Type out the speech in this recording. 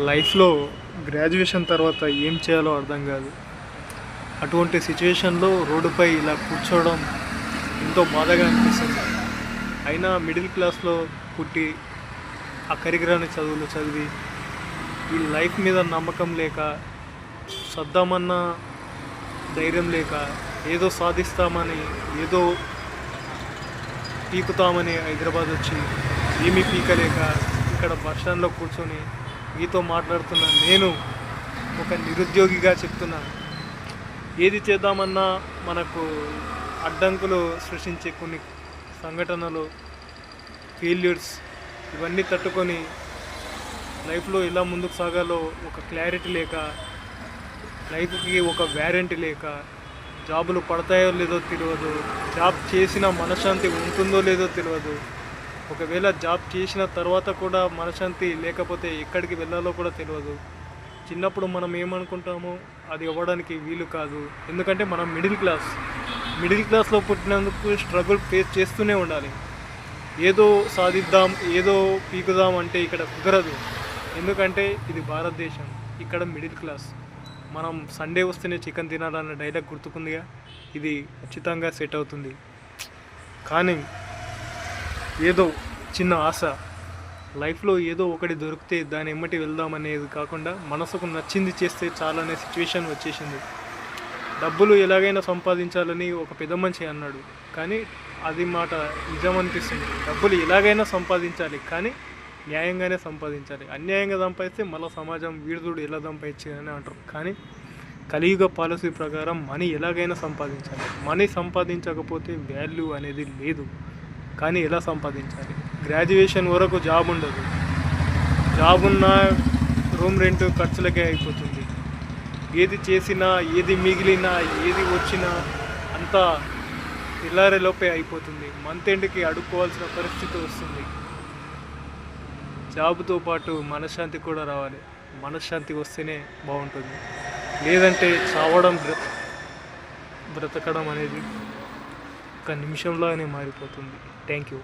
లైఫ్లో గ్రాడ్యుయేషన్ తర్వాత ఏం చేయాలో అర్థం కాదు. అటువంటి సిచ్యువేషన్లో రోడ్డుపై ఇలా కూర్చోవడం ఎంతో బాధగా అనిపిస్తుంది. అయినా మిడిల్ క్లాస్లో పుట్టి ఆ కరిగిరాని చదువులు చదివి ఈ లైఫ్ మీద నమ్మకం లేక, సర్దామన్న ధైర్యం లేక, ఏదో సాధిస్తామని, ఏదో పీకుతామని హైదరాబాద్ వచ్చి ఏమీ పీకలేక ఇక్కడ బస్ స్టాండ్లో కూర్చొని మీతో మాట్లాడుతున్నా నేను ఒక నిరుద్యోగిగా చెప్తున్నాను. ఏది చేద్దామన్నా మనకు అడ్డంకులు సృష్టించే కొన్ని సంఘటనలు, ఫెయిల్యూర్స్, ఇవన్నీ తట్టుకొని లైఫ్లో ఎలా ముందుకు సాగాలో ఒక క్లారిటీ లేక, లైఫ్కి ఒక వ్యారంటీ లేక, జాబులు పడతాయో లేదో తెలియదు, జాబ్ చేసిన మనశ్శాంతి ఉంటుందో లేదో తెలియదు, ఒకవేళ జాబ్ చేసిన తర్వాత కూడా మనశ్శాంతి లేకపోతే ఎక్కడికి వెళ్ళాలో కూడా తెలియదు. చిన్నప్పుడు మనం ఏమనుకుంటామో అది అవ్వడానికి వీలు కాదు. ఎందుకంటే మనం మిడిల్ క్లాస్లో పుట్టినందుకు స్ట్రగుల్ ఫేస్ చేస్తూనే ఉండాలి. ఏదో సాధిద్దాం, ఏదో పీకుదాం అంటే ఇక్కడ కుదరదు. ఎందుకంటే ఇది భారతదేశం, ఇక్కడ మిడిల్ క్లాస్. మనం సండే వస్తేనే చికెన్ తినాలన్న డైలాగ్ గుర్తుకుందిగా, ఇది ఖచ్చితంగా సెట్ అవుతుంది. కానీ ఏదో చిన్న ఆశ, లైఫ్లో ఏదో ఒకటి దొరికితే దాని ఎమ్మటి వెళ్దామనేది కాకుండా మనసుకు నచ్చింది చేస్తే చాలనే సిచ్యువేషన్ వచ్చేసింది. డబ్బులు ఎలాగైనా సంపాదించాలని ఒక పెద్ద మనిషి అన్నాడు, కానీ అది మాట నిజమనిపిస్తుంది. డబ్బులు ఎలాగైనా సంపాదించాలి, కానీ న్యాయంగానే సంపాదించాలి. అన్యాయంగా సంపాదిస్తే మళ్ళీ సమాజం వీడుదోడు ఎలా సంపాదించాలని అంటారు. కానీ కలియుగ పాలసీ ప్రకారం మనీ ఎలాగైనా సంపాదించాలి. మనీ సంపాదించకపోతే వాల్యూ అనేది లేదు. కానీ ఎలా సంపాదించాలి? గ్రాడ్యుయేషన్ వరకు జాబ్ ఉండదు. జాబ్ ఉన్నా రూమ్ రెంట్ ఖర్చులకే అయిపోతుంది. ఏది చేసినా, ఏది మిగిలినా, ఏది వచ్చినా అంతా తెల్లారేలోపే అయిపోతుంది. మంత్ ఎండ్కి అడుక్కోవాల్సిన పరిస్థితి వస్తుంది. జాబ్తో పాటు మనశ్శాంతి కూడా రావాలి. మనశ్శాంతి వస్తేనే బాగుంటుంది. లేదంటే చావడం, బ్రతకడం అనేది ఒక నిమిషంలోనే మారిపోతుంది. Thank you.